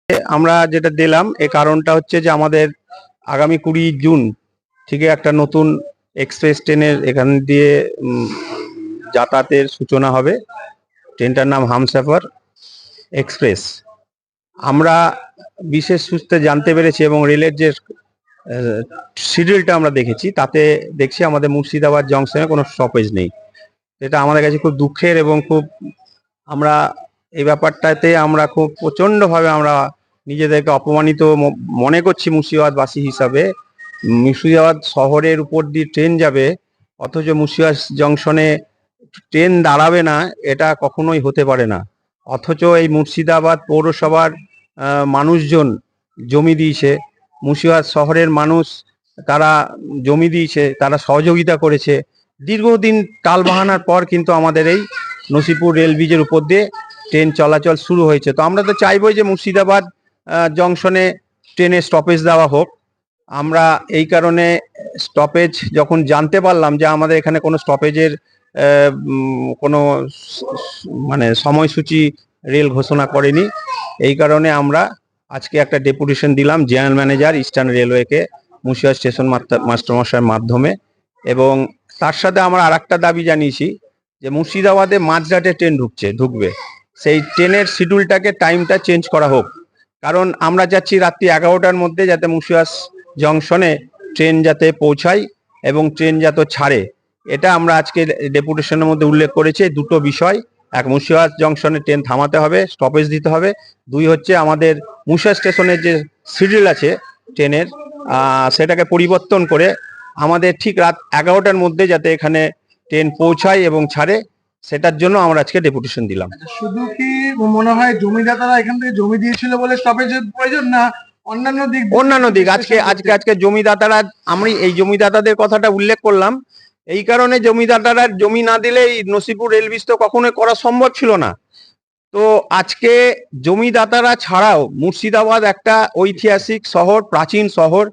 আমরা যেটা দিলাম এই কারণটা হচ্ছে যে আমাদের আগামী 20 জুন থেকে একটা নতুন এক্সপ্রেস ট্রেনের এখান দিয়ে যাতায়াতের সূচনা হবে। ট্রেনটার নাম হামসফর এক্সপ্রেস। আমরা বিশেষ সূত্রে জানতে পেরেছি এবং রেলের যে শিডিউলটা আমরা দেখেছি তাতে দেখছি আমাদের মুর্শিদাবাদ জংশনে কোনো স্টপেজ নেই। এটা আমাদের কাছে খুব দুঃখের এবং খুব আমরা এই ব্যাপারটাতে আমরা খুব প্রচণ্ডভাবে আমরা নিজেদেরকে অপমানিত মনে করছি মুর্শিদাবাদবাসী হিসাবে। মুর্শিদাবাদ শহরের উপর দিয়ে ট্রেন যাবে অথচ মুর্শিদাবাদ জংশনে ট্রেন দাঁড়াবে না, এটা কখনোই হতে পারে না। অথচ এই মুর্শিদাবাদ পৌরসভার মানুষজন জমি দিয়েছে, মুর্শিদাবাদ শহরের মানুষ তারা জমি দিয়েছে, তারা সহযোগিতা করেছে। দীর্ঘদিন টালবাহানার পর কিন্তু আমাদের এই নসিপুর রেল ব্রিজের উপর দিয়ে ট্রেন চলাচল শুরু হয়েছে। তো আমরা তো চাইবই যে মুর্শিদাবাদ জংশনে ট্রেনের স্টপেজ দেওয়া হোক। আমরা এই কারণে স্টপেজ যখন জানতে পারলাম যে আমাদের এখানে কোনো স্টপেজের কোনো মানে সময়সূচি রেল ঘোষণা করেনি, এই কারণে আমরা আজকে একটা ডেপুটেশন দিলাম জেনারেল ম্যানেজার ইস্টার্ন রেলওয়েকে মুর্শিদাবাদ স্টেশন মাস্টারমশাইয়ের মাধ্যমে। এবং তার সাথে আমরা আর একটা দাবি জানিয়েছি যে মুর্শিদাবাদে মাঝরাতে ট্রেন ঢুকবে, সেই ট্রেনের শিডিউলটাকে টাইমটা চেঞ্জ করা হোক। কারণ আমরা যাচ্ছি রাত্রি 11টার মধ্যে যাতে মুর্শিদাবাদ জংশনে ট্রেন যাতে পৌঁছায় এবং ট্রেন যাতে ছাড়ে, এটা আমরা আজকে ডেপুটেশনের মধ্যে উল্লেখ করেছি। দুটো বিষয়, এক মুর্শিদাবাদ জংশনে ট্রেন থামাতে হবে, স্টপেজ দিতে হবে। দুই হচ্ছে আমাদের মুর্শিদাবাদ স্টেশনের যে শিডিউল আছে ট্রেনের সেটাকে পরিবর্তন করে আমাদের ঠিক রাত 11টার মধ্যে যাতে এখানে ট্রেন পৌঁছায় এবং ছাড়ে, সেটার জন্য আমরা আজকে ডেপুটেশন দিলাম। শুধু কি মনে হয় জমিদাতারা এখান থেকে জমি দিয়েছিল বলে স্টপেজের প্রয়োজন, না অন্যান্য দিক? আজকে জমিদাতারা, আমি এই জমিদাতাদের কথাটা উল্লেখ করলাম এই কারণে, জমিদাতারা জমি না দিলে এই নসিপুর রেল ব্রিজ তো কখনোই করা সম্ভব ছিল না। তো আজকে জমিদাতারা ছাড়াও মুর্শিদাবাদ একটা ঐতিহাসিক শহর, প্রাচীন শহর,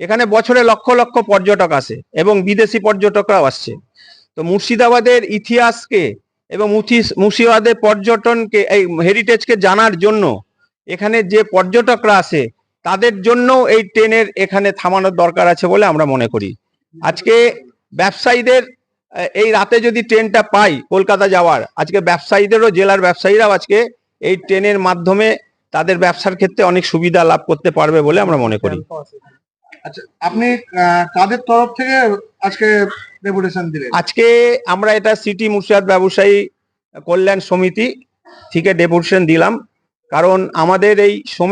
এখানে বছরে লক্ষ লক্ষ পর্যটক আসে এবং বিদেশি পর্যটকরাও আসছে। তো মুর্শিদাবাদের ইতিহাসকে এবং মুর্শিদাবাদের পর্যটনকে, এই হেরিটেজকে জানার জন্য এখানে যে পর্যটকরা আসে তাদের জন্য এই ট্রেনের এখানে থামানোর দরকার আছে বলে আমরা মনে করি। আজকে ব্যবসায়ীদের এই রাতে যদি ট্রেনটা পাই কলকাতা যাওয়ার, আজকে ব্যবসায়ীদেরও, জেলার ব্যবসায়ীরাও আজকে এই ট্রেনের মাধ্যমে তাদের ব্যবসার ক্ষেত্রে অনেক সুবিধা লাভ করতে পারবে বলে আমরা মনে করি। আচ্ছা, আপনি কাদের তরফ থেকে আজকে ডেপুটেশন দিলেন? আজকে আমরা এটা সিটি মুর্শিদাবাদ ব্যবসায়ী কল্যাণ সমিতি থেকে ডেপুটেশন দিলাম, কারণ আমাদের এই সমিতি